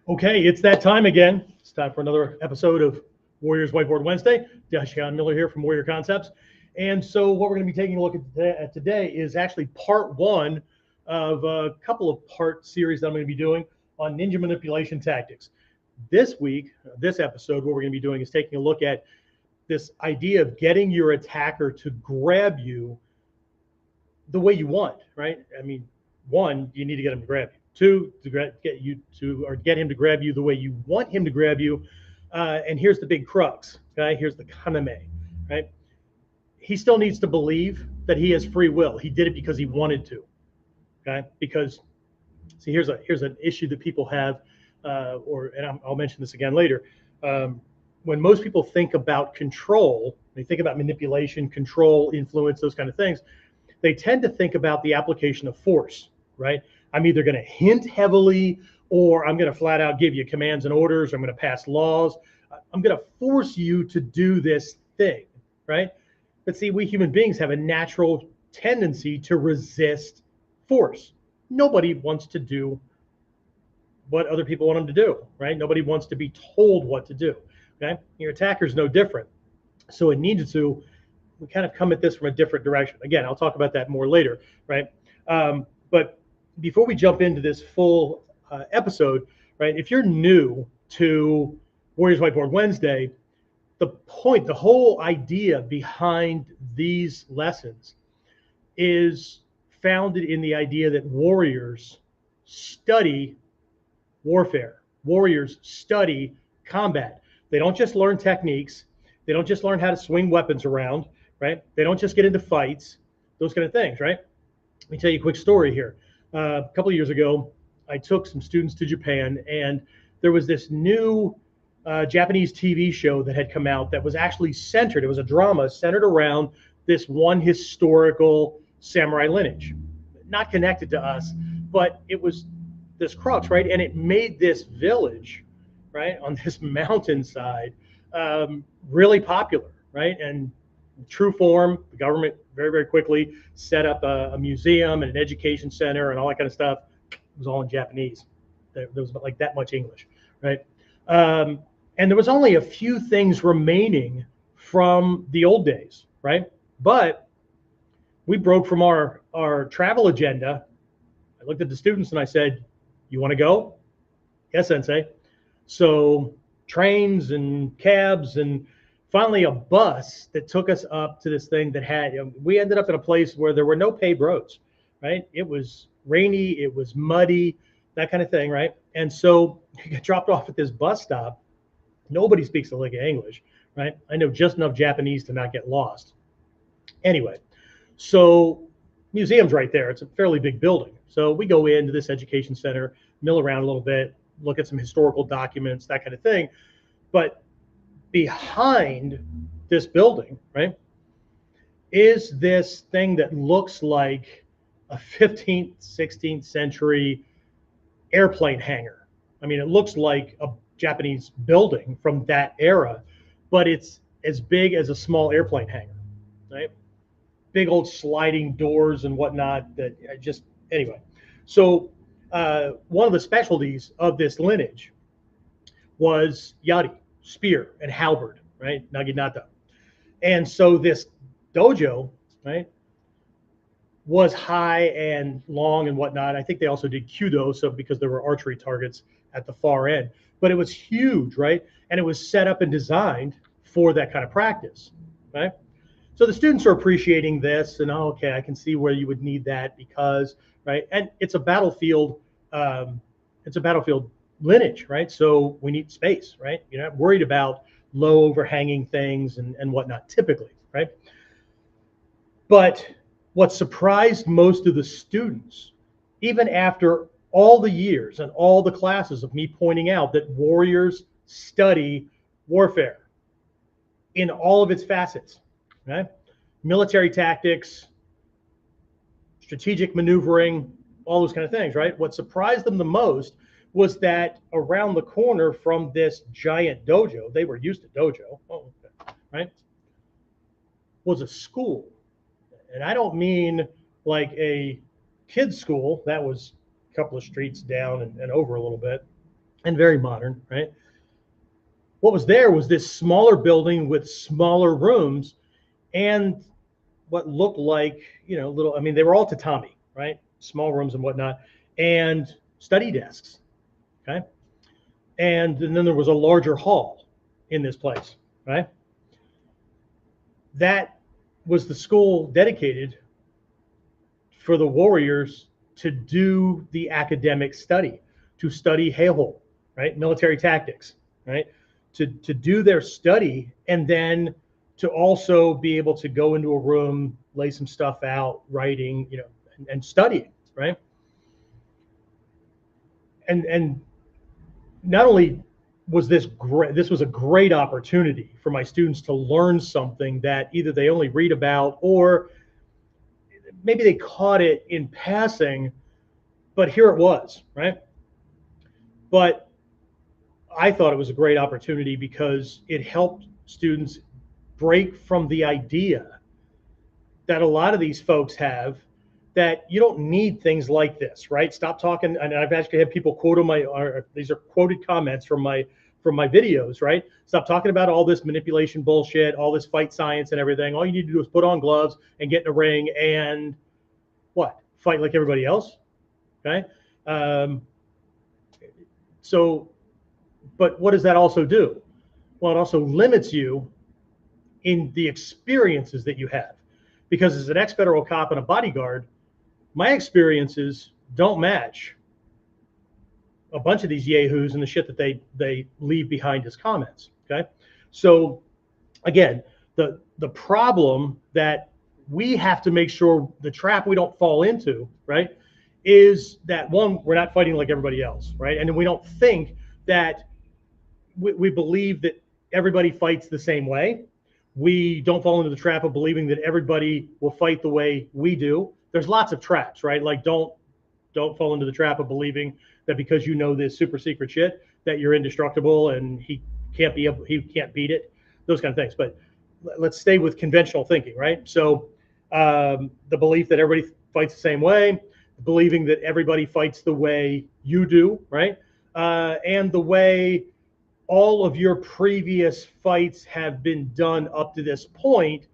Okay, it's that time again. It's time for another episode of Warriors Whiteboard Wednesday. Dai-Shihan Miller here from Warrior Concepts. And so what we're going to be taking a look at today is actually part one of a couple of part series that I'm going to be doing on ninja manipulation tactics. This week, this episode, what we're going to be doing is taking a look at this idea of getting your attacker to grab you the way you want, right? I mean, one, you need to get him to grab you. Two, to get you to, or get him to grab you the way you want him to grab you. And here's the big crux, okay? Here's the kaname, right? He still needs to believe that he has free will. He did it because he wanted to, okay? Because, see, here's an issue that people have, and I'll mention this again later. When most people think about control, they think about manipulation, control, influence, those kind of things. They tend to think about the application of force, right? I'm either going to hint heavily, or I'm going to flat out give you commands and orders, or I'm going to pass laws. I'm going to force you to do this thing, right? But see, we human beings have a natural tendency to resist force. Nobody wants to do what other people want them to do, right? Nobody wants to be told what to do, okay? Your attacker's no different. So in ninjutsu, we kind of come at this from a different direction. Again, I'll talk about that more later, right? But before we jump into this full episode, right, if you're new to Warriors Whiteboard Wednesday, the whole idea behind these lessons is founded in the idea that warriors study warfare. Warriors study combat. They don't just learn techniques. They don't just learn how to swing weapons around, right? They don't just get into fights, those kind of things, right? Let me tell you a quick story here. A couple of years ago, I took some students to Japan, and there was this new Japanese TV show that had come out that was actually centered. It was a drama centered around this one historical samurai lineage, not connected to us, but it was this crux, right? And it made this village, right, on this mountainside, really popular, right? And true form, the government very, very quickly set up a museum and an education center and all that kind of stuff. It was all in Japanese. There was like that much English, right? And there was only a few things remaining from the old days, right? But we broke from our travel agenda. I looked at the students and I said, "You want to go?" "Yes, sensei." So trains and cabs, and finally a bus that took us up to this thing that had, we ended up in a place where there were no paved roads, right? It was rainy, it was muddy, that kind of thing, right? And so you get dropped off at this bus stop. Nobody speaks a lick of English, right? I know just enough Japanese to not get lost. Anyway, so museum's right there. It's a fairly big building. So we go into this education center, mill around a little bit, look at some historical documents, that kind of thing. But behind this building, right, is this thing that looks like a 15th, 16th century airplane hangar. I mean, it looks like a Japanese building from that era, but it's as big as a small airplane hangar, right? Big old sliding doors and whatnot that just, anyway. So one of the specialties of this lineage was yari, spear, and halberd, right? Naginata. And so this dojo, right, was high and long and whatnot. I think they also did kudo, so because there were archery targets at the far end. But it was huge, right? And it was set up and designed for that kind of practice, right? So the students are appreciating this, and oh, okay, I can see where you would need that because, right? And it's a battlefield. It's a battlefield lineage, right? So we need space, right? You're not worried about low overhanging things and whatnot typically, right? But what surprised most of the students, even after all the years and all the classes of me pointing out that warriors study warfare in all of its facets, right? Military tactics, strategic maneuvering, all those kind of things, right? What surprised them the most was that around the corner from this giant dojo, they were used to dojo, right, was a school. And I don't mean like a kid's school that was a couple of streets down and over a little bit. and very modern, right? What was there was this smaller building with smaller rooms and what looked like, little, I mean, they were all tatami, right? Small rooms and whatnot, and study desks, okay? And then there was a larger hall in this place, right? That was the school dedicated for the warriors to do the academic study, to study Heiho, right? Military tactics, right? To do their study and then to also be able to go into a room, lay some stuff out, writing, and studying, right? And not only was this great, this was a great opportunity for my students to learn something that either they only read about or maybe they caught it in passing, but here it was, right? But I thought it was a great opportunity because it helped students break from the idea that a lot of these folks have that you don't need things like this, right? Stop talking. And I've actually had people quote on these are quoted comments from my videos, right? Stop talking about all this manipulation bullshit, all this fight science and everything. All you need to do is put on gloves and get in a ring and what? Fight like everybody else, okay? But what does that also do? Well, it also limits you in the experiences that you have. Because as an ex-federal cop and a bodyguard, my experiences don't match a bunch of these yahoos and the shit that they leave behind as comments, okay? So again, the problem that we have to make sure, the trap we don't fall into, right, is that one, we're not fighting like everybody else, right? And then we don't think that we believe that everybody fights the same way. We don't fall into the trap of believing that everybody will fight the way we do. There's lots of traps, right? Like don't fall into the trap of believing that because you know this super secret shit that you're indestructible and he can't beat it. Those kind of things. But let's stay with conventional thinking, right? So the belief that everybody fights the same way, believing that everybody fights the way you do, right? And the way all of your previous fights have been done up to this point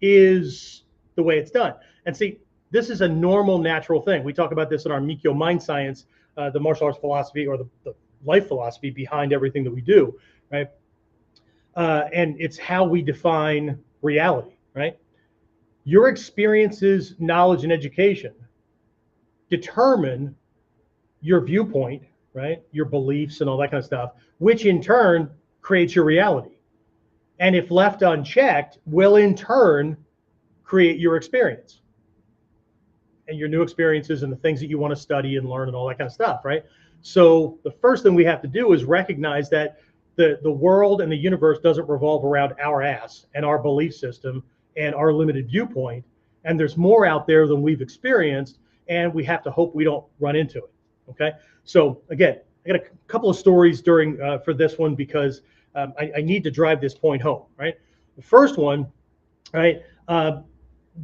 is the way it's done. And see, this is a normal, natural thing. We talk about this in our Mikyo mind science, the martial arts philosophy or the life philosophy behind everything that we do, right? And it's how we define reality, right? Your experiences, knowledge, and education determine your viewpoint, right? Your beliefs and all that kind of stuff, which in turn creates your reality. And if left unchecked, will in turn create your experience and your new experiences and the things that you want to study and learn and all that kind of stuff, right? So the first thing we have to do is recognize that the world and the universe doesn't revolve around our ass and our belief system and our limited viewpoint. And there's more out there than we've experienced, and we have to hope we don't run into it, okay? So again, I got a couple of stories during for this one because I need to drive this point home, right? The first one, right,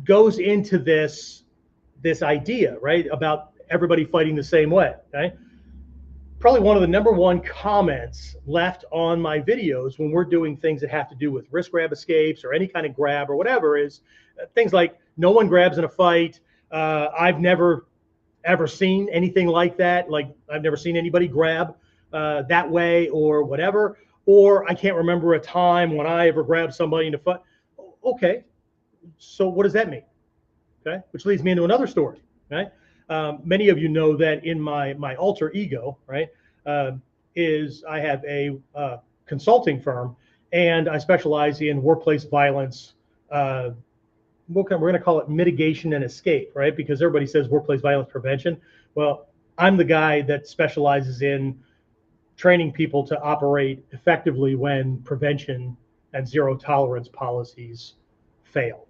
goes into this idea, right, about everybody fighting the same way, okay? Probably one of the #1 comments left on my videos when we're doing things that have to do with wrist grab escapes or any kind of grab or whatever is things like no one grabs in a fight. I've never ever seen anything like that. Like I've never seen anybody grab that way or whatever. Or I can't remember a time when I ever grabbed somebody in a fight. Okay, so what does that mean? Okay, which leads me into another story. Okay, many of you know that in my alter ego, right, is I have a consulting firm and I specialize in workplace violence. We're going to call it mitigation and escape, right? Because everybody says workplace violence prevention. Well, I'm the guy that specializes in training people to operate effectively when prevention and zero tolerance policies fail.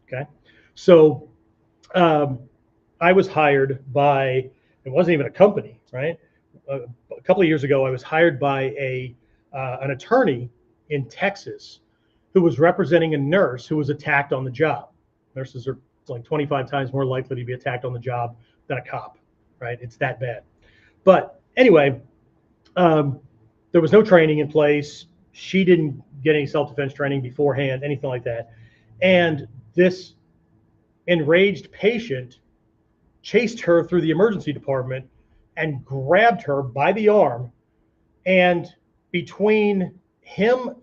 Okay, so I was hired by, it wasn't even a company, right? A couple of years ago, I was hired by an attorney in Texas who was representing a nurse who was attacked on the job. Nurses are like 25 times more likely to be attacked on the job than a cop, right? It's that bad. But anyway, Um, there was no training in place. She didn't get any self-defense training beforehand, anything like that. And this enraged patient chased her through the emergency department and grabbed her by the arm. And between him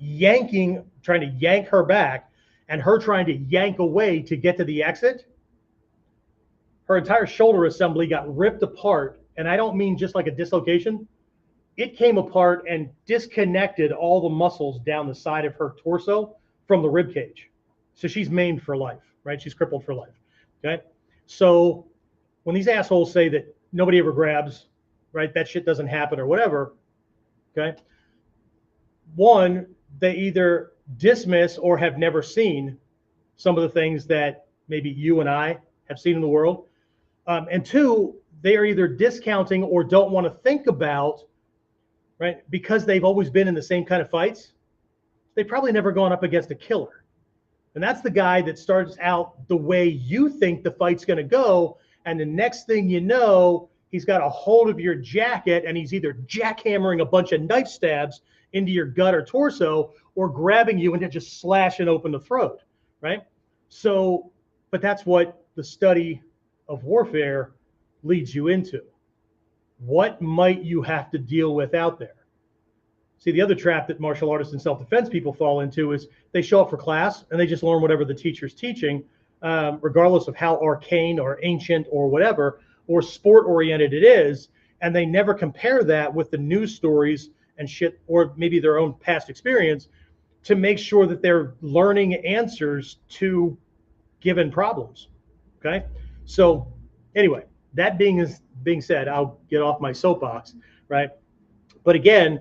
trying to yank her back, and her trying to yank away to get to the exit, her entire shoulder assembly got ripped apart. And I don't mean just like a dislocation. It came apart and disconnected all the muscles down the side of her torso from the rib cage. So she's maimed for life, right? She's crippled for life. Okay. So when these assholes say that nobody ever grabs, right, that shit doesn't happen or whatever, okay, one, they either dismiss or have never seen some of the things that maybe you and I have seen in the world. And two, they are either discounting or don't want to think about, right, because they've always been in the same kind of fights, they've probably never gone up against a killer. And that's the guy that starts out the way you think the fight's going to go. And the next thing you know, he's got a hold of your jacket and he's either jackhammering a bunch of knife stabs into your gut or torso, or grabbing you and just slashing open the throat, right? So, but that's what the study of warfare leads you into. What might you have to deal with out there? See, the other trap that martial artists and self-defense people fall into is they show up for class and they just learn whatever the teacher's teaching, regardless of how arcane or ancient or whatever, or sport-oriented it is, and they never compare that with the news stories and shit, or maybe their own past experience, to make sure that they're learning answers to given problems, okay? So anyway, that being said, I'll get off my soapbox, right? But again,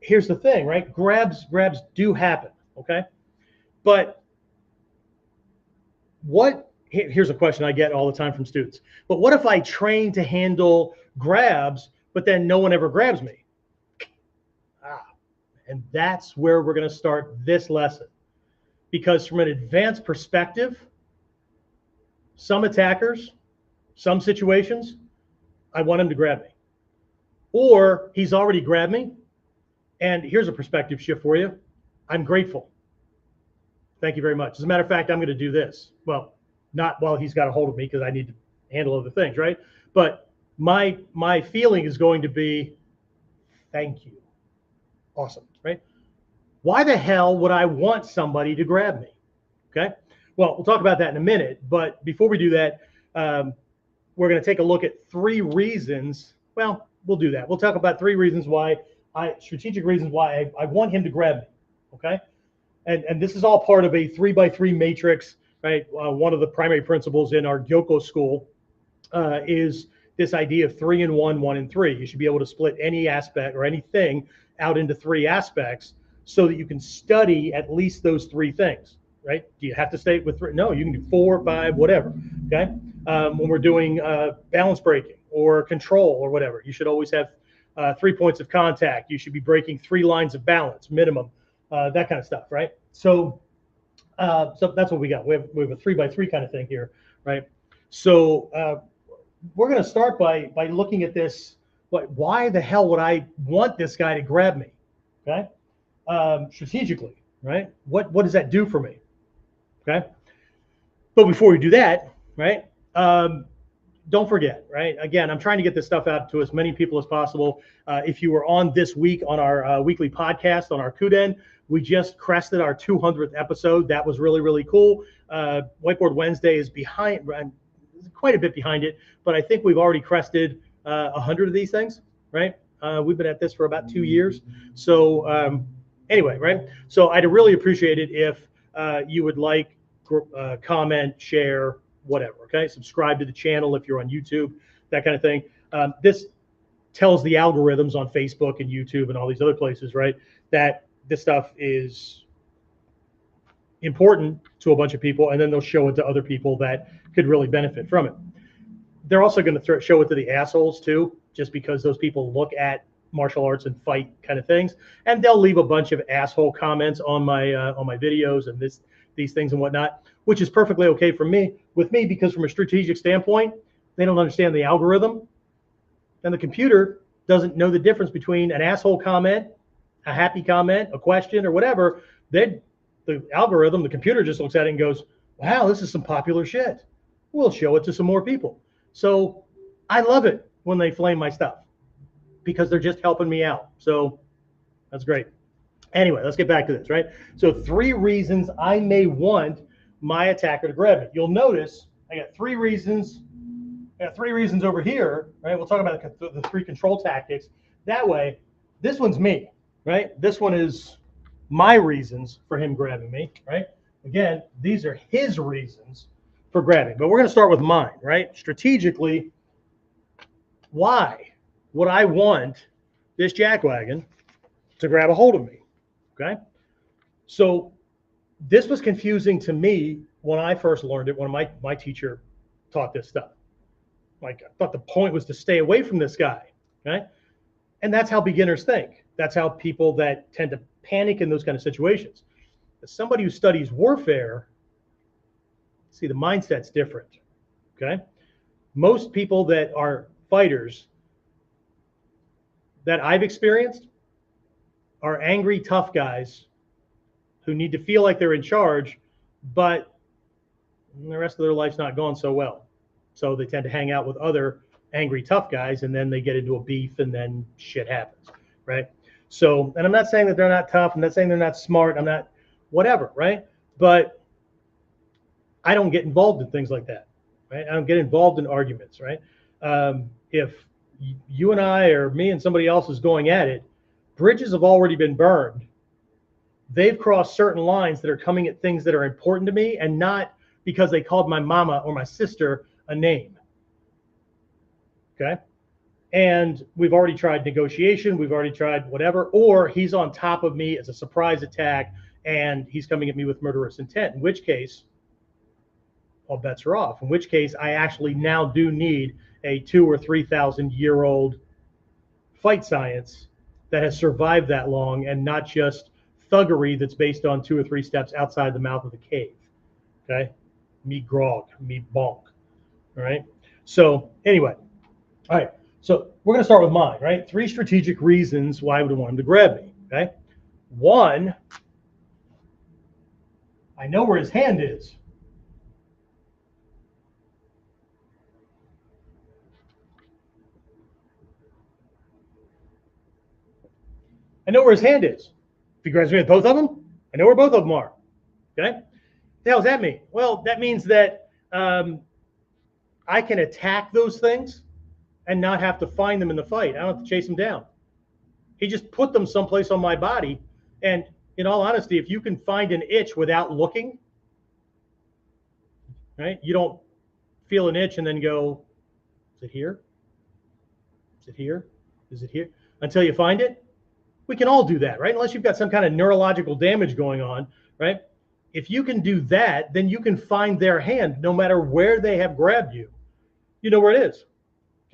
here's the thing, right? Grabs do happen, okay? But here's a question I get all the time from students. But what if I train to handle grabs, but then no one ever grabs me? And that's where we're going to start this lesson. Because from an advanced perspective, some attackers, some situations, I want him to grab me. Or he's already grabbed me. And here's a perspective shift for you. I'm grateful. Thank you very much. As a matter of fact, I'm going to do this. Well, not while he's got a hold of me, because I need to handle other things, right? But my feeling is going to be, thank you. Awesome, right? Why the hell would I want somebody to grab me? Okay. Well, we'll talk about that in a minute. But before we do that, we're going to take a look at 3 reasons. Well, we'll do that. We'll talk about 3 reasons why strategic reasons why I want him to grab me. Okay. And this is all part of a 3x3 matrix, right? One of the primary principles in our Gyoko school is this idea of 3 in 1, 1 in 3. You should be able to split any aspect or anything out into 3 aspects so that you can study at least those 3 things, right? Do you have to stay with 3? No, you can do 4, 5, whatever, okay? When we're doing balance breaking or control or whatever, you should always have 3 points of contact. You should be breaking 3 lines of balance, minimum, that kind of stuff, right? So that's what we got. We have a 3x3 kind of thing here, right? So we're going to start by looking at this. Why the hell would I want this guy to grab me? Okay, strategically, right? What does that do for me? Okay, but before we do that, right? Don't forget, right? Again, I'm trying to get this stuff out to as many people as possible. If you were on this week on our weekly podcast on our Kuden, we just crested our 200th episode. That was really, really cool. Whiteboard Wednesday is behind, quite a bit behind it, but I think we've already crested 100 of these things, right? We've been at this for about 2 years. So anyway, right? So I'd really appreciate it if you would like, comment, share, whatever, okay? Subscribe to the channel if you're on YouTube, that kind of thing. This tells the algorithms on Facebook and YouTube and all these other places, right, that this stuff is important to a bunch of people, and then they'll show it to other people that could really benefit from it. They're also going to show it to the assholes too, just because those people look at martial arts and fight kind of things, and they'll leave a bunch of asshole comments on my videos and these things and whatnot, which is perfectly okay with me, because from a strategic standpoint, they don't understand the algorithm, and the computer doesn't know the difference between an asshole comment, a happy comment, a question, or whatever, then the algorithm, the computer just looks at it and goes, wow, this is some popular shit. We'll show it to some more people. So I love it when they flame my stuff because they're just helping me out. So that's great. Anyway, let's get back to this, right? So 3 reasons I may want my attacker to grab me. You'll notice I got 3 reasons. I got 3 reasons over here, right? We'll talk about the 3 control tactics. That way, this one's me, right? This one is my reasons for him grabbing me, right? Again, these are his reasons for grabbing, but we're going to start with mine, right? Strategically, why would I want this jackwagon to grab a hold of me? Okay. So this was confusing to me when I first learned it, when my teacher taught this stuff. Like, I thought the point was to stay away from this guy. Okay. And that's how beginners think. That's how people that tend to panic in those kind of situations. As somebody who studies warfare, see, the mindset's different. Okay. Most people that are fighters that I've experienced are angry, tough guys who need to feel like they're in charge, but the rest of their life's not going so well. So they tend to hang out with other angry, tough guys, and then they get into a beef, and then shit happens, right? So, and I'm not saying that they're not tough. I'm not saying they're not smart. I'm not whatever, right? But I don't get involved in things like that, right? I don't get involved in arguments, right? If you and I or me and somebody else is going at it, bridges have already been burned. They've crossed certain lines that are coming at things that are important to me, and not because they called my mama or my sister a name. Okay. And we've already tried negotiation. We've already tried whatever, or he's on top of me as a surprise attack and he's coming at me with murderous intent, in which case all bets are off. In which case I actually now do need a 2,000 or 3,000 year old fight science that has survived that long, and not just thuggery that's based on 2 or 3 steps outside the mouth of the cave. Okay. Me grog, me bonk. All right. So anyway, all right. So we're going to start with mine, right? 3 strategic reasons why I would want him to grab me. Okay. 1, I know where his hand is. I know where his hand is. If he grabs me with both of them, I know where both of them are. Okay. The hell does that mean? Well, that means that I can attack those things and not have to find them in the fight. I don't have to chase them down. He just put them someplace on my body. And in all honesty, if you can find an itch without looking, right? You don't feel an itch and then go, is it here? Is it here? Is it here? Until you find it. We can all do that, right? Unless you've got some kind of neurological damage going on, right? If you can do that, then you can find their hand no matter where they have grabbed you. You know where it is.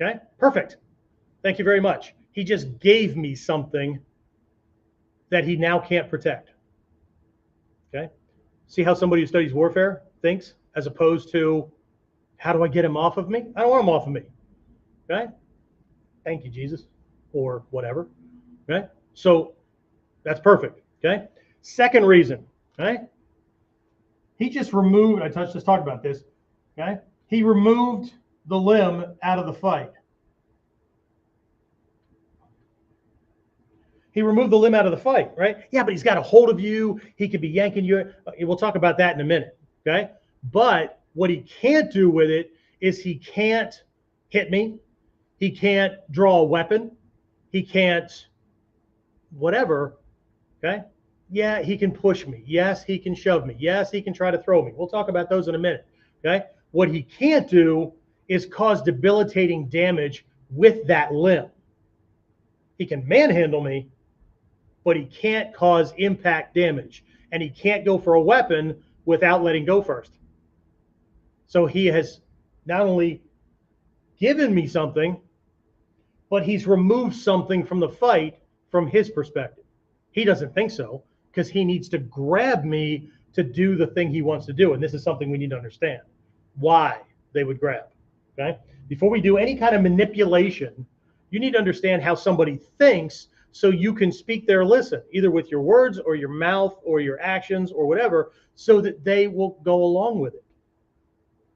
Okay, perfect. Thank you very much. He just gave me something that he now can't protect. Okay, see how somebody who studies warfare thinks, as opposed to, how do I get him off of me? I don't want him off of me. Okay, thank you, Jesus, or whatever. Okay, so that's perfect. Okay, second reason. Okay, he just removed, I just talked about this. Okay, he removed the limb out of the fight. He removed the limb out of the fight, right? Yeah, but he's got a hold of you. He could be yanking you. We'll talk about that in a minute, okay? But what he can't do with it is he can't hit me. He can't draw a weapon. He can't whatever, okay? Yeah, he can push me. Yes, he can shove me. Yes, he can try to throw me. We'll talk about those in a minute, okay? What he can't do is cause debilitating damage with that limb. He can manhandle me, but he can't cause impact damage. And he can't go for a weapon without letting go first. So he has not only given me something, but he's removed something from the fight from his perspective. He doesn't think so, because he needs to grab me to do the thing he wants to do. And this is something we need to understand, why they would grab. Okay. Before we do any kind of manipulation, You need to understand how somebody thinks so you can speak their listen, either with your words or your mouth or your actions or whatever, so that they will go along with it.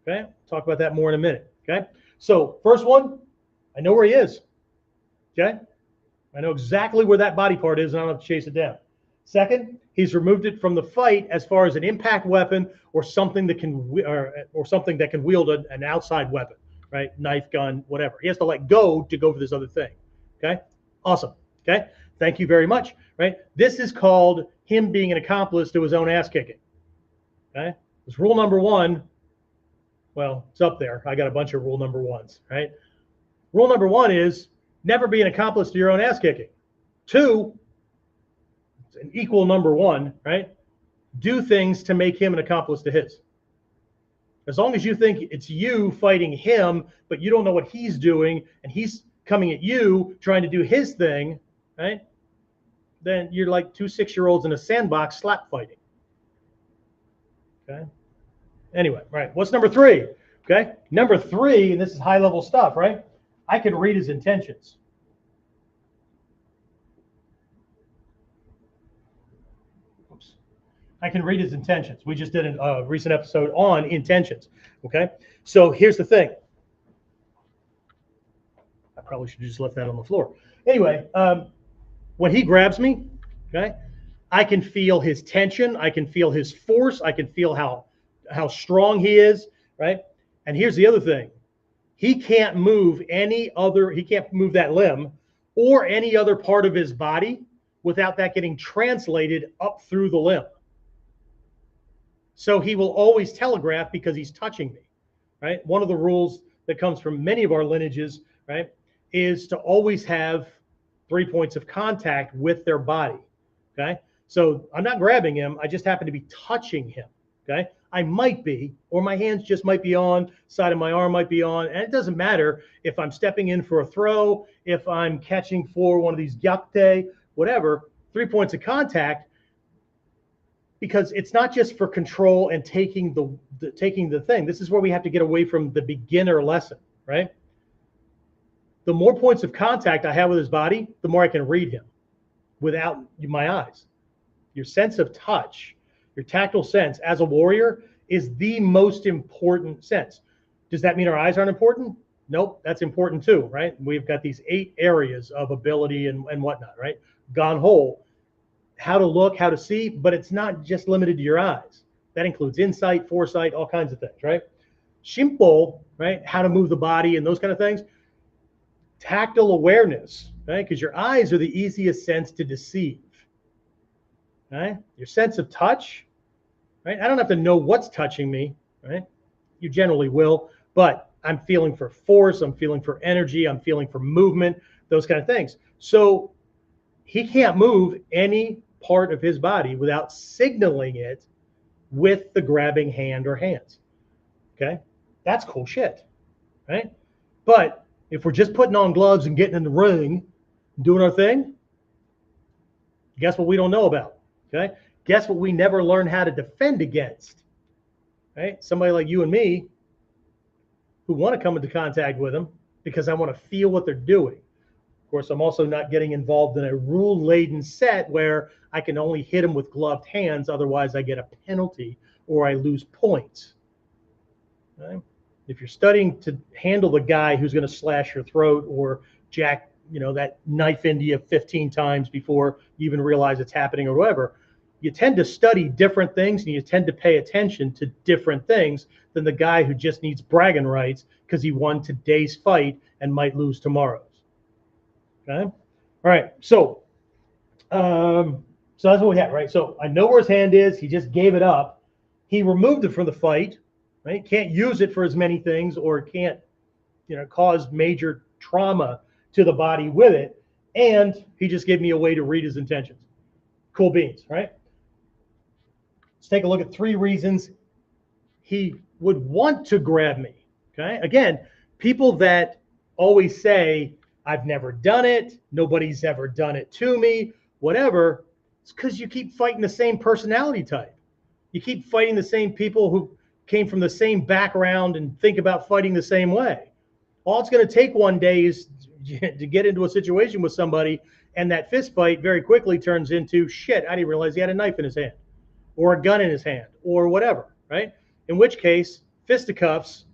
Okay? Talk about that more in a minute. Okay? So first one, I know where he is. Okay? I know exactly where that body part is, and I don't have to chase it down. Second, he's removed it from the fight as far as an impact weapon or something that can wield an outside weapon, right? Knife, gun, whatever. He has to let go to go for this other thing. Okay? Awesome. Okay? Thank you very much. Right? This is called him being an accomplice to his own ass kicking. Okay? It's rule number one. Well, it's up there. I got a bunch of rule number ones, right? Rule number one is never be an accomplice to your own ass kicking. Two, it's an equal number one, right? Do things to make him an accomplice to his. As long as you think it's you fighting him, but you don't know what he's doing, and he's coming at you trying to do his thing, right? Then you're like two 6-year-olds in a sandbox slap fighting. Okay. Anyway, right. What's number three? Okay. Number three, and this is high level stuff, right? I can read his intentions. Oops. I can read his intentions. We just did a recent episode on intentions. Okay. So here's the thing. I probably should have just left that on the floor. Anyway, when he grabs me, okay, I can feel his tension. I can feel his force. I can feel how strong he is, right? And here's the other thing. He can't move he can't move that limb or any other part of his body without that getting translated up through the limb. So he will always telegraph because he's touching me, right? One of the rules that comes from many of our lineages, right, is to always have 3 points of contact with their body, okay? So I'm not grabbing him. I just happen to be touching him, okay? I might be, or my hands just might be on, side of my arm might be on, and it doesn't matter if I'm stepping in for a throw, if I'm catching for one of these gyakute, whatever, 3 points of contact, because it's not just for control and taking the thing. This is where we have to get away from the beginner lesson, right? The more points of contact I have with his body, the more I can read him without my eyes. Your sense of touch, your tactile sense as a warrior is the most important sense. Does that mean our eyes aren't important? Nope, that's important too, right? We've got these 8 areas of ability and whatnot, right? Gone whole. How to look, how to see, but it's not just limited to your eyes. That includes insight, foresight, all kinds of things, right? Shimpo, right? How to move the body and those kind of things. Tactile awareness, right? Because your eyes are the easiest sense to deceive. Right? Your sense of touch, right? I don't have to know what's touching me, right? You generally will, but I'm feeling for force, I'm feeling for energy, I'm feeling for movement, those kind of things. So he can't move any part of his body without signaling it with the grabbing hand or hands. Okay? That's cool shit, right? But if we're just putting on gloves and getting in the ring, doing our thing, guess what we don't know about? Okay. Guess what we never learn how to defend against? Right? Somebody like you and me who want to come into contact with them because I want to feel what they're doing. Of course, I'm also not getting involved in a rule-laden set where I can only hit them with gloved hands. Otherwise, I get a penalty or I lose points. Okay? If you're studying to handle the guy who's going to slash your throat or jack, that knife into you 15 times before you even realize it's happening or whatever, you tend to study different things and you tend to pay attention to different things than the guy who just needs bragging rights because he won today's fight and might lose tomorrow's. Okay. All right. So that's what we have, right? So I know where his hand is. He just gave it up. He removed it from the fight, right? Can't use it for as many things or can't, cause major trauma to the body with it. And he just gave me a way to read his intentions. Cool beans, right? Let's take a look at 3 reasons he would want to grab me. Okay. Again, people that always say, I've never done it, nobody's ever done it to me, whatever, it's because you keep fighting the same personality type. You keep fighting the same people who came from the same background and think about fighting the same way. All it's going to take one day is to get into a situation with somebody, and that fist fight very quickly turns into, shit, I didn't realize he had a knife in his hand or a gun in his hand or whatever, right? In which case, fisticuffs,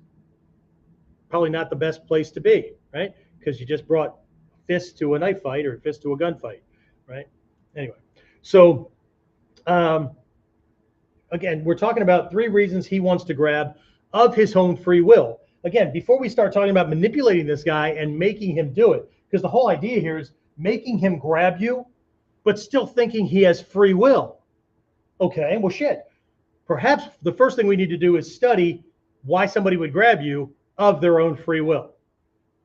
probably not the best place to be, right? Because you just brought fist to a knife fight or fist to a gunfight, right? Anyway, so again, we're talking about 3 reasons he wants to grab of his own free will. Again, before we start talking about manipulating this guy and making him do it, because the whole idea here is making him grab you, but still thinking he has free will. Okay, well, shit. Perhaps the first thing we need to do is study why somebody would grab you of their own free will.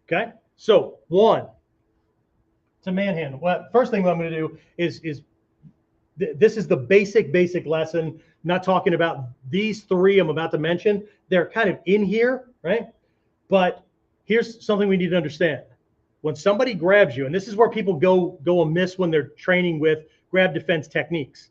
Okay, so 1, to manhandle. Well, first thing I'm going to do is this is the basic lesson. Not talking about these 3 I'm about to mention. They're kind of in here, right? But here's something we need to understand. When somebody grabs you, and this is where people go amiss when they're training with grab defense techniques,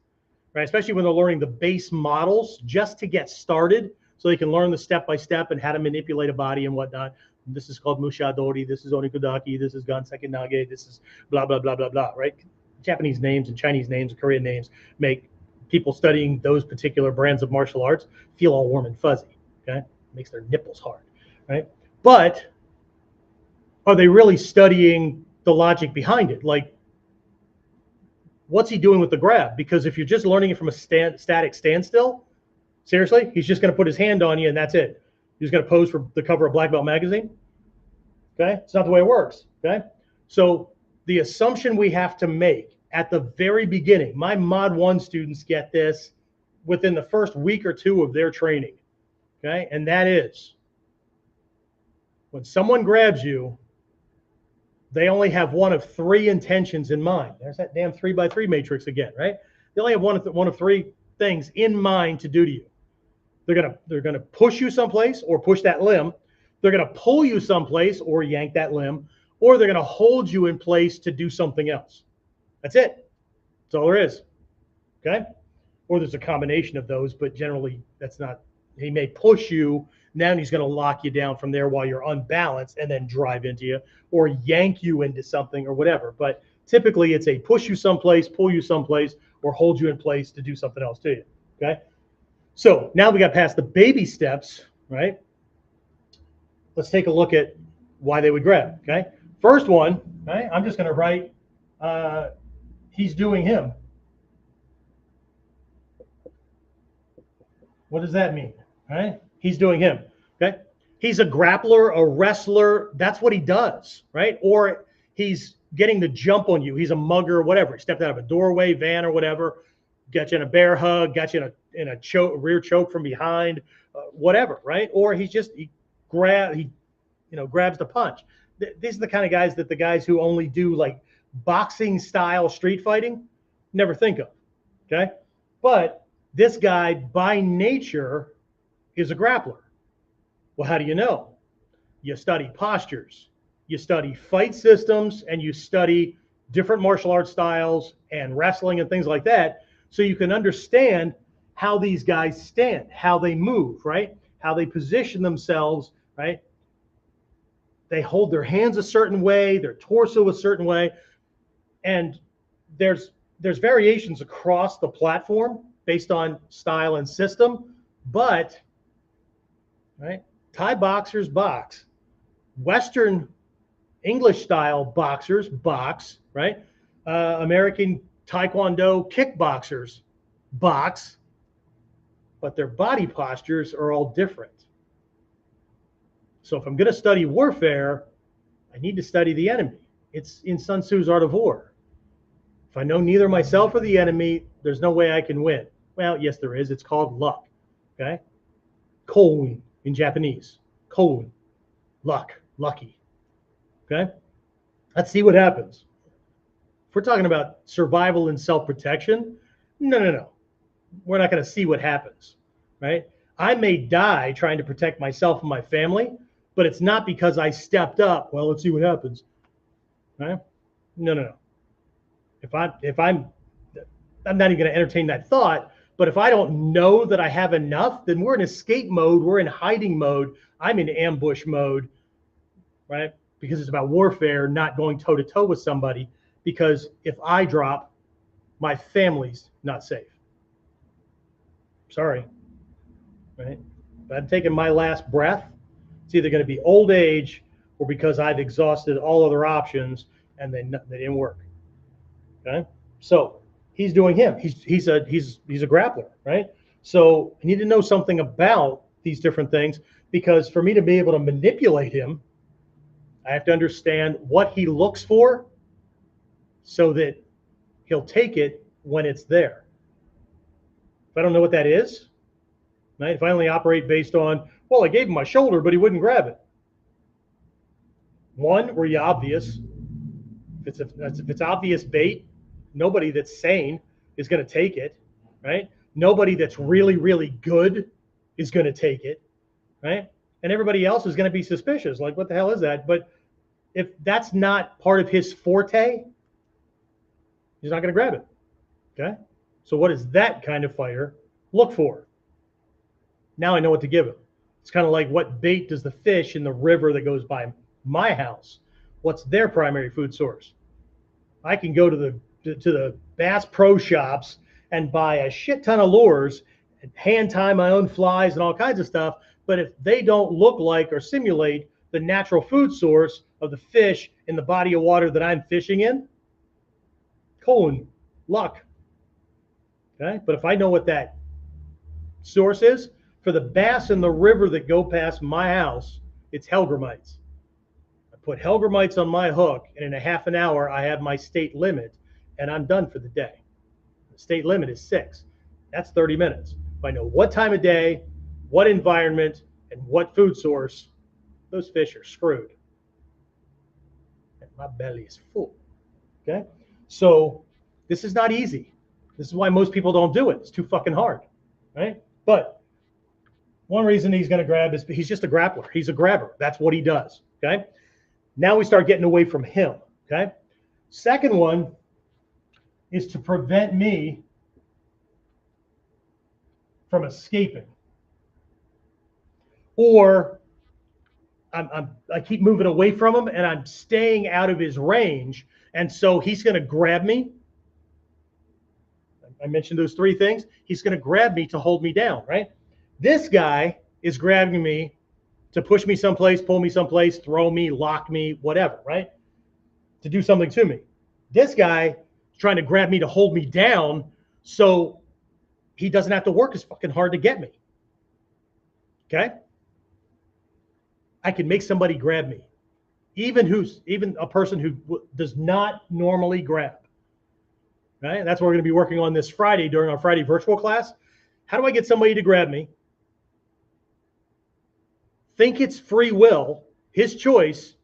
right? Especially when they're learning the base models just to get started, so they can learn the step-by-step and how to manipulate a body and whatnot. This is called Mushadori. This is Onikodaki. This is Ganseki Nage. This is blah, blah, blah, blah, blah, right? Japanese names and Chinese names and Korean names make people studying those particular brands of martial arts feel all warm and fuzzy, okay? Makes their nipples hard, right? But are they really studying the logic behind it? Like, what's he doing with the grab? Because if you're just learning it from a static standstill, seriously, he's just going to put his hand on you and that's it. He's going to pose for the cover of Black Belt magazine. Okay, it's not the way it works. Okay, so the assumption we have to make at the very beginning, my Mod 1 students get this within the first week or 2 of their training. Okay, and that is when someone grabs you, they only have one of 3 intentions in mind. There's that damn 3x3 matrix again, right? They only have one of 3 things in mind to do to you. They're gonna push you someplace or push that limb. They're gonna pull you someplace or yank that limb, or they're gonna hold you in place to do something else. That's it. That's all there is. Okay? Or there's a combination of those, but generally that's not. He may push you, now he's gonna lock you down from there while you're unbalanced and then drive into you, or yank you into something or whatever. But typically it's a push you someplace, pull you someplace, or hold you in place to do something else to you. Okay? So now we got past the baby steps, right? Let's take a look at why they would grab, okay? First one, right? I'm just going to write, he's doing him. What does that mean, right? He's doing him, okay? He's a grappler, a wrestler. That's what he does, right? Or he's getting the jump on you. He's a mugger, whatever. He stepped out of a doorway, van, or whatever. Got you in a bear hug, got you in a choke, rear choke from behind, whatever, right? Or he grabs the punch. These are the kind of guys that the guys who only do like boxing style street fighting never think of, okay? But this guy by nature is a grappler. Well, how do you know? You study postures, you study fight systems, and you study different martial arts styles and wrestling and things like that, so you can understand how these guys stand, how they move, right? How they position themselves, right? They hold their hands a certain way, their torso a certain way. And there's variations across the platform based on style and system, but, right? Thai boxers box. Western English style boxers box, right? American Taekwondo kickboxers box, but their body postures are all different. So if I'm going to study warfare, I need to study the enemy. It's in Sun Tzu's Art of War. If I know neither myself or the enemy, there's no way I can win. Well, yes, there is. It's called luck. Okay? Koun in Japanese. Koun. Luck. Lucky. Okay? Let's see what happens. If we're talking about survival and self-protection, no. We're not going to see what happens, right? I may die trying to protect myself and my family, but it's not because I stepped up. Well, let's see what happens, right? No. If I'm not even going to entertain that thought. But if I don't know that I have enough, then we're in escape mode. We're in hiding mode. I'm in ambush mode. right? Because it's about warfare, not going toe to toe with somebody. Because if I drop, my family's not safe. Sorry, right? If I'm taking my last breath, it's either going to be old age or because I've exhausted all other options and they didn't work. Okay, so he's doing him. He's a grappler, right? So I need to know something about these different things because for me to be able to manipulate him, I have to understand what he looks for so that he'll take it when it's there. If I don't know what that is, right? If I only operate based on, well, I gave him my shoulder, but he wouldn't grab it. One, were you obvious? If it's obvious bait, nobody that's sane is going to take it, right? Nobody that's really, really good is going to take it, right? And everybody else is going to be suspicious. Like, what the hell is that? But if that's not part of his forte, he's not going to grab it, okay? So what does that kind of fighter look for? Now I know what to give him. It's kind of like, what bait does the fish in the river that goes by my house, what's their primary food source? I can go to the Bass Pro Shops and buy a shit ton of lures and hand tie my own flies and all kinds of stuff. But if they don't look like or simulate the natural food source of the fish in the body of water that I'm fishing in, luck. Okay, but if I know what that source is, for the bass in the river that go past my house, it's hellgrammites. I put hellgrammites on my hook, and in a half an hour, I have my state limit, and I'm done for the day. The state limit is 6. That's 30 minutes. If I know what time of day, what environment, and what food source, those fish are screwed. And my belly is full. Okay? So this is not easy. This is why most people don't do it. It's too fucking hard, right? But one reason he's going to grab is he's just a grappler. He's a grabber. That's what he does, okay? Now we start getting away from him, okay? Second one is to prevent me from escaping. Or I keep moving away from him and I'm staying out of his range. And so he's going to grab me. I mentioned those 3 things. He's going to grab me to hold me down, right? This guy is grabbing me to push me someplace, pull me someplace, throw me, lock me, whatever, right? To do something to me. This guy is trying to grab me to hold me down so he doesn't have to work as fucking hard to get me. Okay? I can make somebody grab me. Even a person who does not normally grab. Right? That's what we're going to be working on this Friday during our Friday virtual class. How do I get somebody to grab me? Think it's free will, his choice,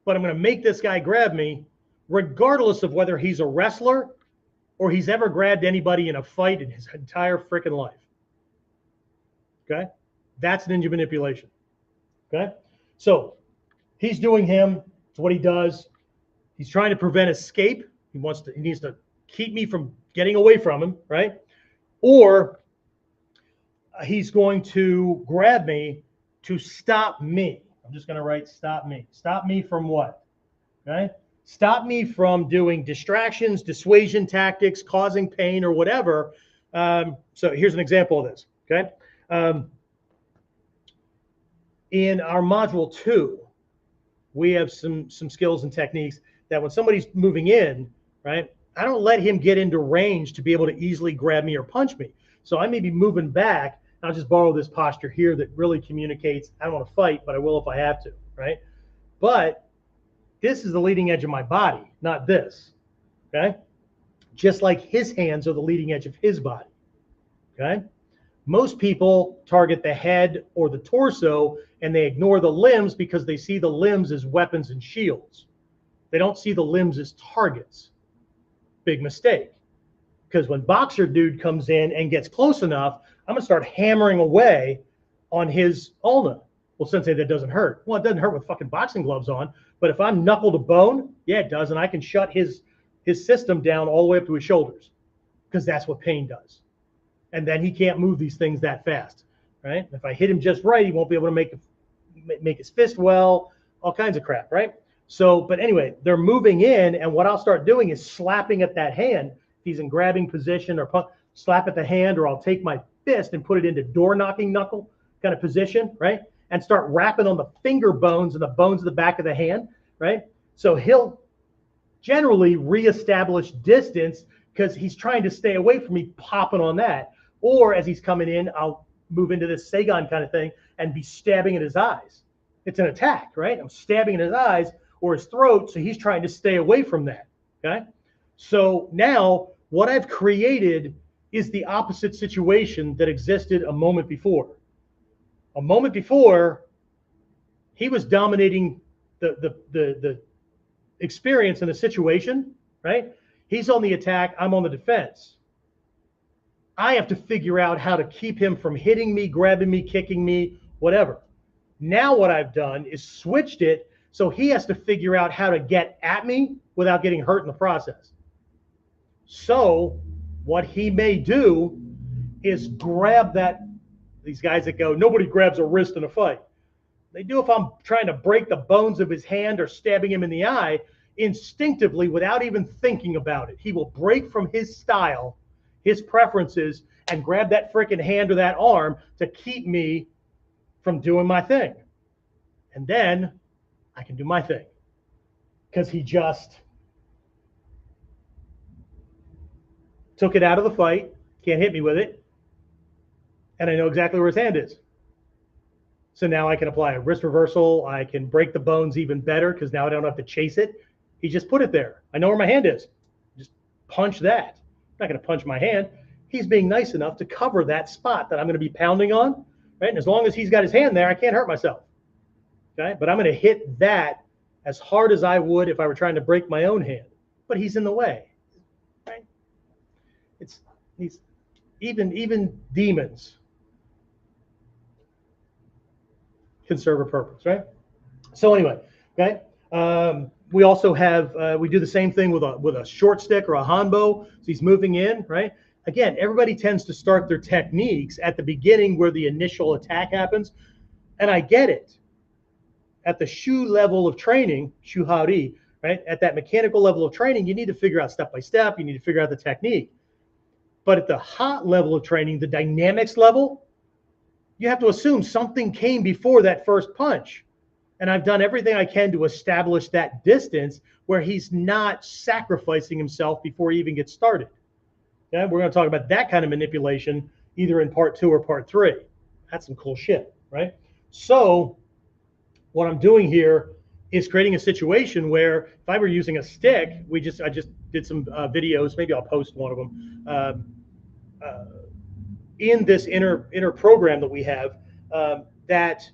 but I'm going to make this guy grab me regardless of whether he's a wrestler or he's ever grabbed anybody in a fight in his entire freaking life. Okay? That's ninja manipulation. Okay? So he's doing him. It's what he does. He's trying to prevent escape. He needs to keep me from getting away from him, right? Or he's going to grab me to stop me. I'm just going to write stop me. Stop me from what? Okay? Stop me from doing distractions, dissuasion tactics, causing pain or whatever. So here's an example of this. Okay? In our module 2, we have some skills and techniques that when somebody's moving in, right, I don't let him get into range to be able to easily grab me or punch me. So I may be moving back. I'll just borrow this posture here that really communicates, I don't want to fight, but I will if I have to, right? But this is the leading edge of my body, not this, okay? Just like his hands are the leading edge of his body, okay? Most people target the head or the torso and they ignore the limbs because they see the limbs as weapons and shields. They don't see the limbs as targets. Big mistake. Because when boxer dude comes in and gets close enough, I'm going to start hammering away on his ulna. Well, sensei, that doesn't hurt. Well, it doesn't hurt with fucking boxing gloves on. But if I'm knuckle to bone, yeah, it does. And I can shut his system down all the way up to his shoulders. Because that's what pain does. And then he can't move these things that fast. Right? If I hit him just right, he won't be able to make make his fist well, all kinds of crap, right? So, but anyway, they're moving in, and what I'll start doing is slapping at that hand. If he's in grabbing position, or slap at the hand, or I'll take my fist and put it into door knocking knuckle kind of position, right? And start rapping on the finger bones and the bones of the back of the hand, right? So he'll generally reestablish distance because he's trying to stay away from me popping on that. Or as he's coming in, I'll move into this Seigan kind of thing and be stabbing at his eyes. It's an attack, right? I'm stabbing at his eyes or his throat, so he's trying to stay away from that, okay? So now what I've created is the opposite situation that existed a moment before. A moment before, he was dominating the experience and the situation, right? He's on the attack, I'm on the defense. I have to figure out how to keep him from hitting me, grabbing me, kicking me, whatever. Now what I've done is switched it so he has to figure out how to get at me without getting hurt in the process. So what he may do is grab that, these guys that go, nobody grabs a wrist in a fight. They do if I'm trying to break the bones of his hand or stabbing him in the eye, instinctively, without even thinking about it. He will break from his style, his preferences, and grab that freaking hand or that arm to keep me from doing my thing. And then I can do my thing. Because he just took it out of the fight, can't hit me with it, and I know exactly where his hand is. So now I can apply a wrist reversal. I can break the bones even better because now I don't have to chase it. He just put it there. I know where my hand is. Just punch that. I'm not going to punch my hand. He's being nice enough to cover that spot that I'm going to be pounding on, right? And as long as he's got his hand there, I can't hurt myself, okay? But I'm going to hit that as hard as I would if I were trying to break my own hand. But he's in the way, right? He's even demons can serve a purpose, right? So anyway, okay. We also have we do the same thing with a short stick or a hanbo. So he's moving in, right? Again, everybody tends to start their techniques at the beginning where the initial attack happens, and I get it. At the shu level of training, shuhari, right? At that mechanical level of training, you need to figure out step by step. You need to figure out the technique. But at the hot level of training, the dynamics level, you have to assume something came before that first punch. And I've done everything I can to establish that distance where he's not sacrificing himself before he even gets started. Okay? We're going to talk about that kind of manipulation either in part 2 or part 3. That's some cool shit, right? So what I'm doing here is creating a situation where if I were using a stick, I just did some videos, maybe I'll post one of them, in this inner program that we have, that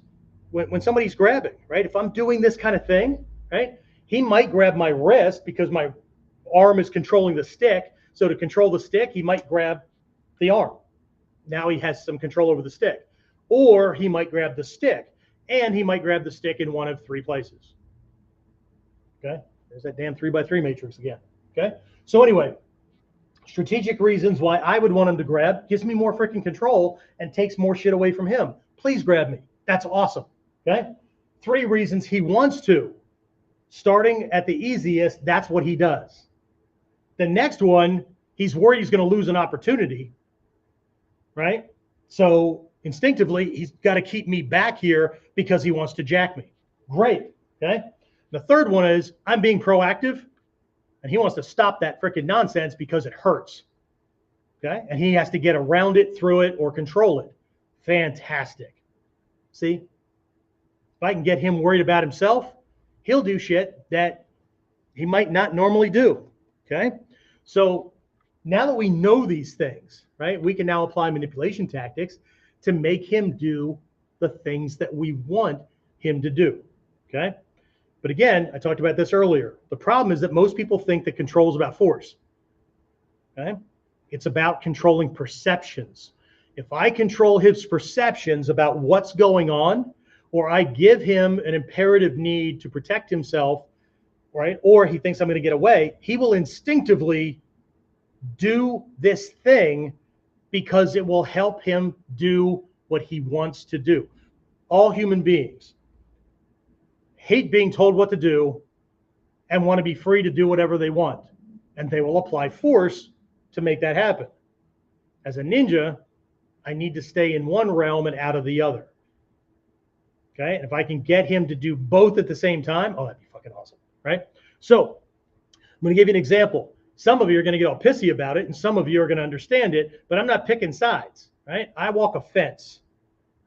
when somebody's grabbing, right? If I'm doing this kind of thing, right? He might grab my wrist because my arm is controlling the stick. So to control the stick, he might grab the arm. Now he has some control over the stick. Or he might grab the stick, and he might grab the stick in one of 3 places. Okay? There's that damn 3x3 matrix again. Okay? So anyway, strategic reasons why I would want him to grab gives me more freaking control and takes more shit away from him. Please grab me. That's awesome. Okay? 3 reasons he wants to. Starting at the easiest, that's what he does. The next one, he's worried he's going to lose an opportunity, right? So instinctively, he's got to keep me back here because he wants to jack me. Great, okay? The third one is I'm being proactive, and he wants to stop that freaking nonsense because it hurts, okay? And he has to get around it, through it, or control it. Fantastic. See? If I can get him worried about himself, he'll do shit that he might not normally do, okay? So now that we know these things, right, we can now apply manipulation tactics to make him do the things that we want him to do, okay? But again, I talked about this earlier. The problem is that most people think that control is about force, okay? It's about controlling perceptions. If I control his perceptions about what's going on, or I give him an imperative need to protect himself, right? Or he thinks I'm going to get away, he will instinctively do this thing because it will help him do what he wants to do. All human beings, hate being told what to do and want to be free to do whatever they want. And they will apply force to make that happen. As a ninja, I need to stay in one realm and out of the other. Okay, and if I can get him to do both at the same time, oh, that'd be fucking awesome, right? So I'm going to give you an example. Some of you are going to get all pissy about it, and some of you are going to understand it, but I'm not picking sides, right? I walk a fence,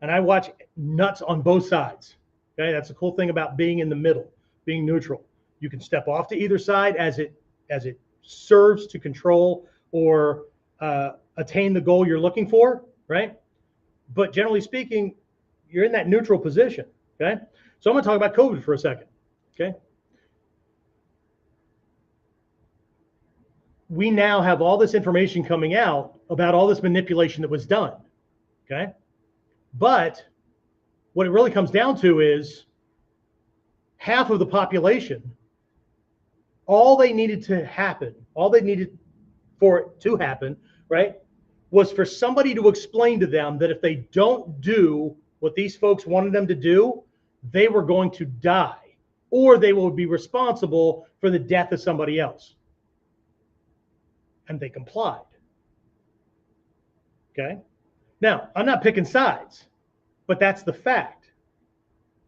and I watch nuts on both sides. Okay, that's the cool thing about being in the middle, being neutral. You can step off to either side as it serves to control or attain the goal you're looking for, right? But generally speaking, you're in that neutral position, okay? So I'm going to talk about COVID for a second, okay? We now have all this information coming out about all this manipulation that was done, okay? But what it really comes down to is half of the population, all they needed to happen, all they needed for it to happen, right, was for somebody to explain to them that if they don't do what these folks wanted them to do, they were going to die, or they will be responsible for the death of somebody else. And they complied. Okay? Now, I'm not picking sides, but that's the fact.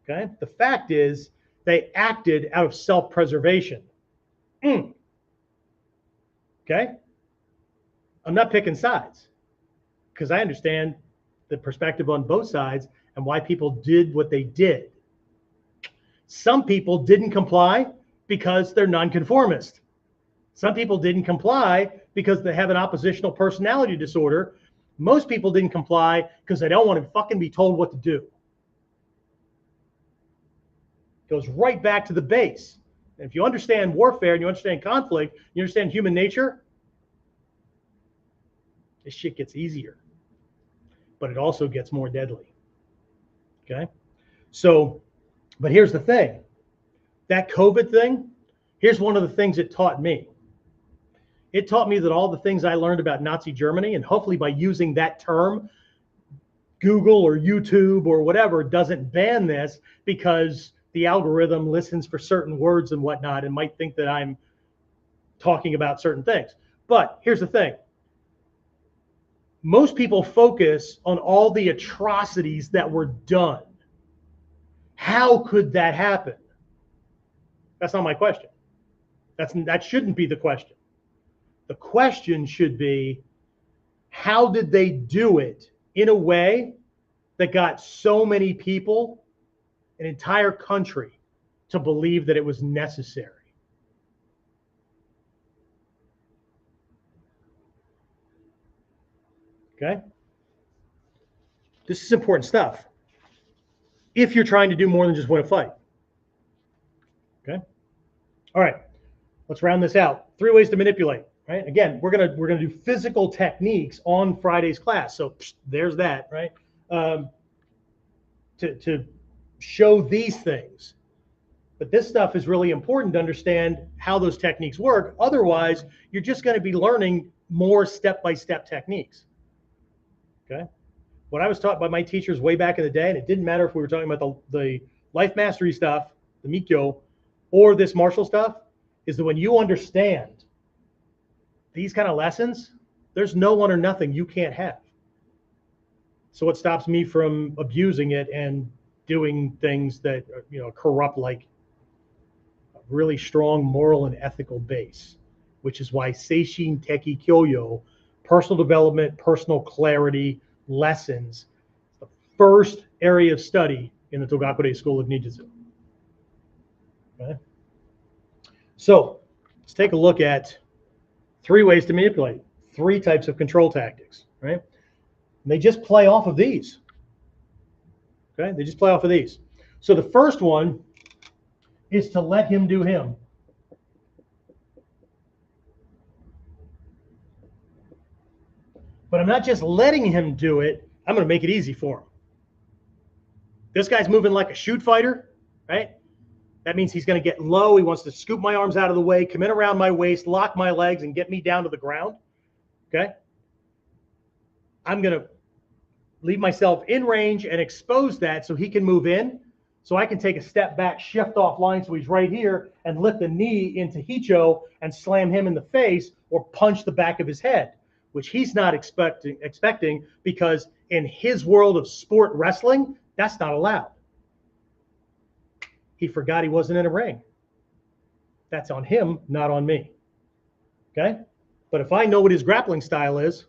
Okay? The fact is they acted out of self-preservation. Okay? I'm not picking sides because I understand the perspective on both sides and why people did what they did. Some people didn't comply because they're nonconformist. Some people didn't comply because they have an oppositional personality disorder. Most people didn't comply because they don't want to fucking be told what to do. It goes right back to the base. And if you understand warfare and you understand conflict, you understand human nature, this shit gets easier. But it also gets more deadly. Okay? So, but here's the thing. That COVID thing, here's one of the things it taught me. It taught me that all the things I learned about Nazi Germany, and hopefully by using that term, Google or YouTube or whatever doesn't ban this because the algorithm listens for certain words and whatnot and might think that I'm talking about certain things. But here's the thing. Most people focus on all the atrocities that were done. How could that happen? That's not my question. That shouldn't be the question. The question should be, how did they do it in a way that got so many people, an entire country, to believe that it was necessary? Okay? This is important stuff if you're trying to do more than just win a fight. Okay? All right. Let's round this out. 3 ways to manipulate, right? Again, we're gonna do physical techniques on Friday's class. So there's that, right? To show these things. But this stuff is really important to understand how those techniques work. Otherwise, you're just going to be learning more step-by-step techniques. Okay? What I was taught by my teachers way back in the day, and it didn't matter if we were talking about the life mastery stuff, the Mikyo, or this martial stuff, is that when you understand these kind of lessons, there's no one or nothing you can't have. So what stops me from abusing it and doing things that are, corrupt, like a really strong moral and ethical base, which is why Seishin Teki Kyoyo, personal development, personal clarity lessons, the first area of study in the Togakure School of Ninjutsu. Okay? So let's take a look at 3 ways to manipulate, 3 types of control tactics, right? And they just play off of these. Okay, they just play off of these. So the first one is to let him do him. But I'm not just letting him do it, I'm going to make it easy for him. This guy's moving like a shoot fighter, right? That means he's going to get low. He wants to scoop my arms out of the way, come in around my waist, lock my legs, and get me down to the ground. Okay? I'm going to leave myself in range and expose that so he can move in. So I can take a step back, shift off line so he's right here, and lift the knee into Hicho and slam him in the face or punch the back of his head, which he's not expecting because in his world of sport wrestling, that's not allowed. He forgot he wasn't in a ring. That's on him, not on me. Okay? But if I know what his grappling style is,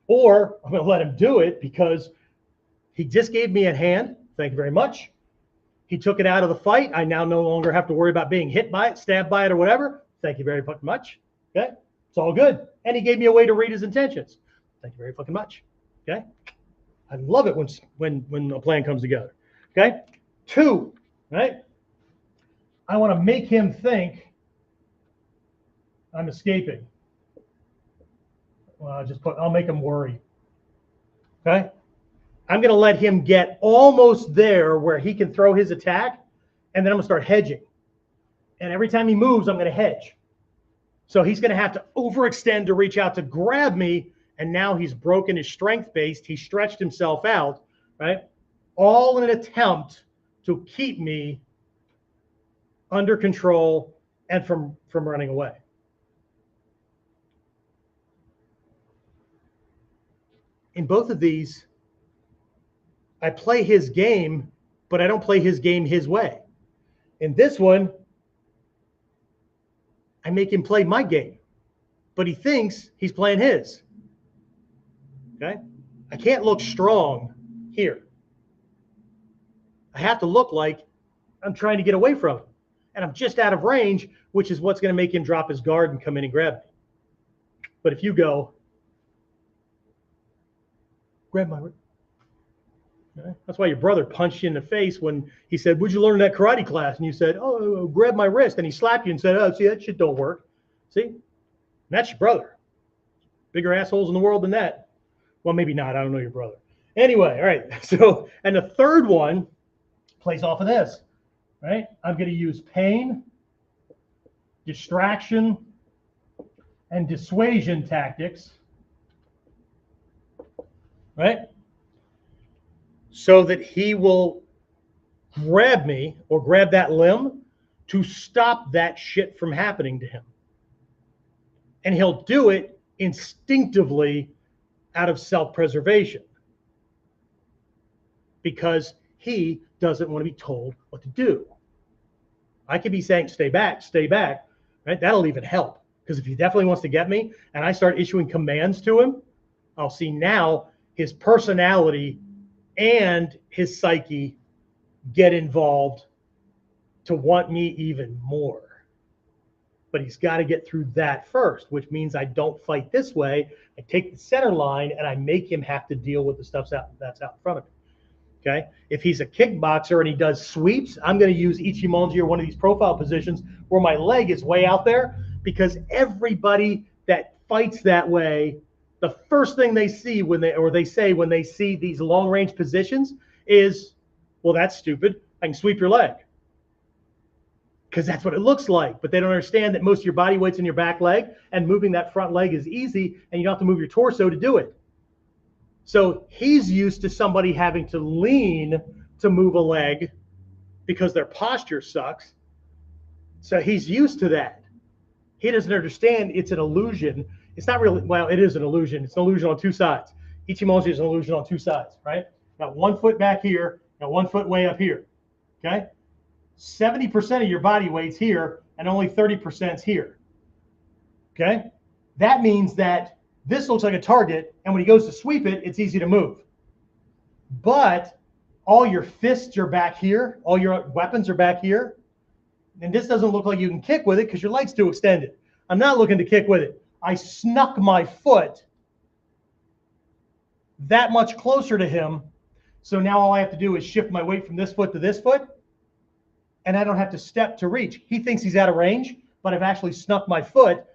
or I'm going to let him do it because he just gave me a hand, thank you very much. He took it out of the fight. I now no longer have to worry about being hit by it, stabbed by it, or whatever. Thank you very fucking much. Okay? It's all good. And he gave me a way to read his intentions. Thank you very fucking much. Okay? I love it when a plan comes together. Okay? 2, right? I want to make him think I'm escaping. Well, I'll make him worry. Okay? I'm going to let him get almost there where he can throw his attack, and then I'm going to start hedging. And every time he moves, I'm going to hedge. So he's going to have to overextend to reach out to grab me, and now he's broken his strength base. He stretched himself out, right? All in an attempt to keep me under control and from running away. In both of these, I play his game, but I don't play his game his way. In this one, I make him play my game, but he thinks he's playing his. Okay? I can't look strong here. I have to look like I'm trying to get away from him, and I'm just out of range, which is what's going to make him drop his guard and come in and grab me. But if you go, grab my wrist. Okay? That's why your brother punched you in the face when he said, "Where'd you learn that karate class?" And you said, "Oh, grab my wrist." And he slapped you and said, "Oh, see, that shit don't work." See? And that's your brother. Bigger assholes in the world than that. Well, maybe not. I don't know your brother. Anyway, all right. So, and the third one plays off of this, right? I'm going to use pain, distraction, and dissuasion tactics, right? So that he will grab me or grab that limb to stop that shit from happening to him. And he'll do it instinctively out of self-preservation because he doesn't want to be told what to do. I could be saying, stay back, right? That'll even help because if he definitely wants to get me and I start issuing commands to him, I'll see now his personality and his psyche get involved to want me even more. But he's got to get through that first, which means I don't fight this way. I take the center line and I make him have to deal with the stuff that's out in front of him. Okay? If he's a kickboxer and he does sweeps, I'm going to use Ichimonji or one of these profile positions where my leg is way out there because everybody that fights that way, the first thing they see when they see these long range positions is, well, that's stupid. I can sweep your leg. Because that's what it looks like. But they don't understand that most of your body weight's in your back leg and moving that front leg is easy and you don't have to move your torso to do it. So he's used to somebody having to lean to move a leg because their posture sucks. So he's used to that. He doesn't understand it's an illusion. It's not really, well, it is an illusion. It's an illusion on two sides. Ichimonji is an illusion on two sides, right? Got 1 foot back here, got 1 foot way up here, okay? 70% of your body weight's here and only 30% is here, okay? That means that this looks like a target, and when he goes to sweep it, it's easy to move. But all your fists are back here, all your weapons are back here, and this doesn't look like you can kick with it because your leg's too extended. I'm not looking to kick with it. I snuck my foot that much closer to him. So now all I have to do is shift my weight from this foot to this foot, and I don't have to step to reach. He thinks he's out of range, but I've actually snuck my foot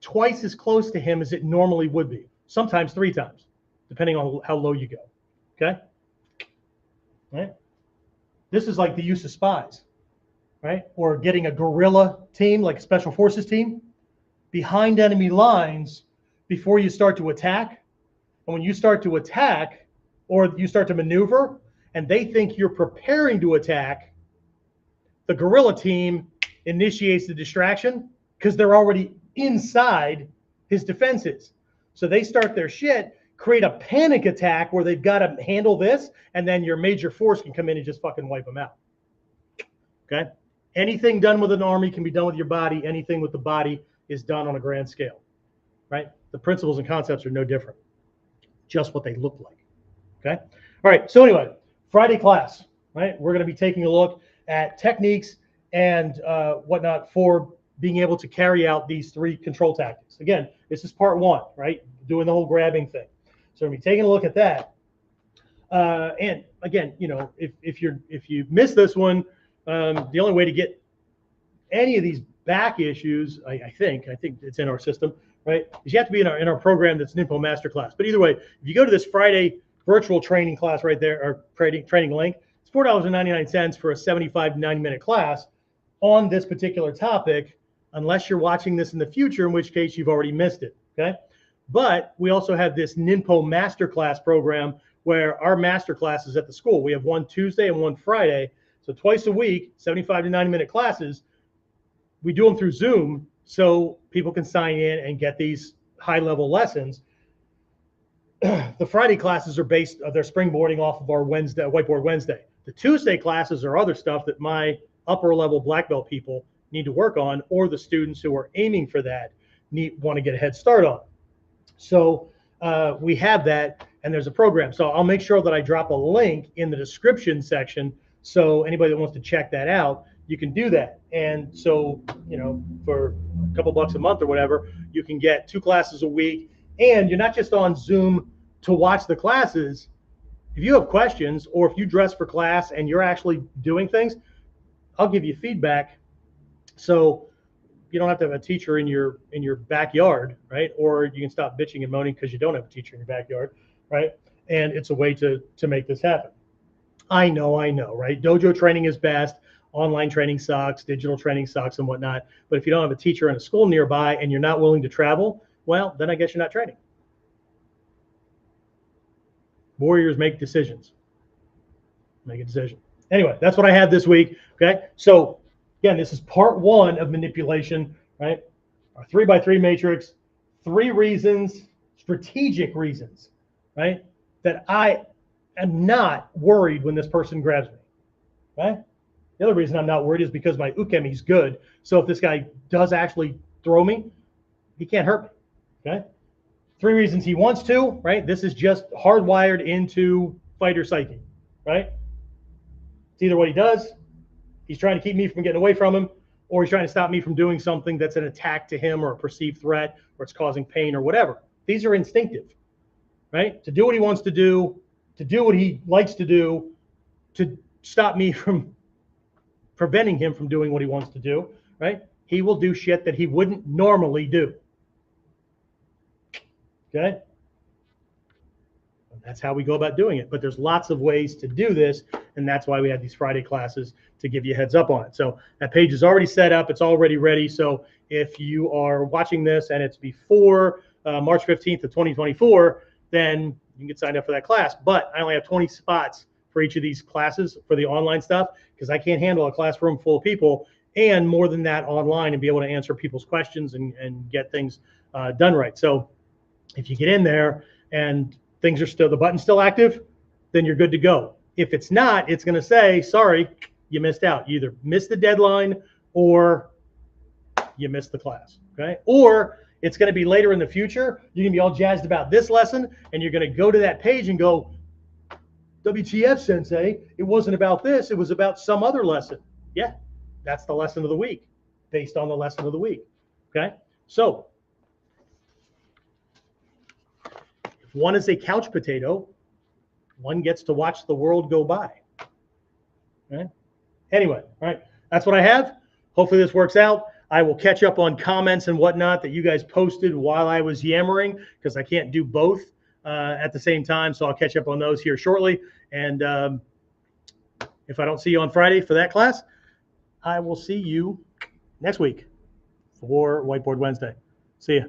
twice as close to him as it normally would be. Sometimes 3 times, depending on how low you go. Okay? Right? This is like the use of spies, right? Or getting a guerrilla team, like a special forces team, behind enemy lines before you start to attack. And when you start to attack or you start to maneuver and they think you're preparing to attack, the guerrilla team initiates the distraction because they're already inside his defenses. So they start their shit, create a panic attack where they've got to handle this, and then your major force can come in and just fucking wipe them out. Okay? Anything done with an army can be done with your body. Anything with the body is done on a grand scale, right? The principles and concepts are no different, just what they look like. Okay? All right. So anyway, Friday class, right? We're going to be taking a look at techniques and whatnot for being able to carry out these 3 control tactics. Again, this is part 1, right? Doing the whole grabbing thing. So we're going to be taking a look at that. And again, you know, if you miss this one, the only way to get any of these back issues, I think it's in our system, right, is you have to be in our program that's Ninpo Masterclass. But either way, if you go to this Friday virtual training class right there, or training link, it's $4.99 for a 75 to 90-minute class on this particular topic, unless you're watching this in the future, in which case you've already missed it, okay? But we also have this Ninpo Masterclass program where our master classes at the school, we have one Tuesday and one Friday. So twice a week, 75 to 90-minute classes. We do them through Zoom so people can sign in and get these high-level lessons. The Friday classes are they're springboarding off of our Whiteboard Wednesday. The Tuesday classes are other stuff that my upper-level black belt people need to work on, or the students who are aiming for that want to get a head start on. So we have that, and there's a program. So I'll make sure that I drop a link in the description section, so anybody that wants to check that out, you can do that. And so, you know, for a couple bucks a month or whatever, you can get 2 classes a week, and you're not just on Zoom to watch the classes. If you have questions, or if you dress for class and you're actually doing things, I'll give you feedback. So you don't have to have a teacher in your backyard, right? Or you can stop bitching and moaning because you don't have a teacher in your backyard, right? And it's a way to make this happen. I know, right? Dojo training is best. Online training sucks. Digital training sucks and whatnot. But if you don't have a teacher in a school nearby and you're not willing to travel, well, then I guess you're not training. Warriors make decisions. Make a decision. Anyway, that's what I had this week. Okay. So again, this is part 1 of manipulation, right? Our 3x3 matrix, 3 reasons, strategic reasons, right? That I am not worried when this person grabs me, right? The other reason I'm not worried is because my ukemi is good. So if this guy does actually throw me, he can't hurt me, okay? 3 reasons he wants to, right? This is just hardwired into fighter psyche, right? It's either what he does, he's trying to keep me from getting away from him, or he's trying to stop me from doing something that's an attack to him or a perceived threat, or it's causing pain or whatever. These are instinctive, right? To do what he wants to do what he likes to do, to stop me from preventing him from doing what he wants to do, right? He will do shit that he wouldn't normally do. Okay? And that's how we go about doing it. But there's lots of ways to do this, and that's why we have these Friday classes to give you a heads up on it. So that page is already set up. It's already ready. So if you are watching this and it's before March 15th of 2024, then you can get signed up for that class. But I only have 20 spots for each of these classes for the online stuff, because I can't handle a classroom full of people and more than that online and be able to answer people's questions and get things done right. So if you get in there and things are still, the button's still active, then you're good to go. If it's not, it's going to say, sorry, you missed out. You either missed the deadline or you missed the class, okay? Or it's going to be later in the future. You're going to be all jazzed about this lesson, and you're going to go to that page and go, WTF, Sensei, it wasn't about this. It was about some other lesson. Yeah, that's the lesson of the week, based on the lesson of the week, okay? So if one is a couch potato, one gets to watch the world go by, right? Anyway, all right, that's what I have. Hopefully this works out. I will catch up on comments and whatnot that you guys posted while I was yammering, because I can't do both at the same time. So I'll catch up on those here shortly. And if I don't see you on Friday for that class, I will see you next week for Whiteboard Wednesday. See ya.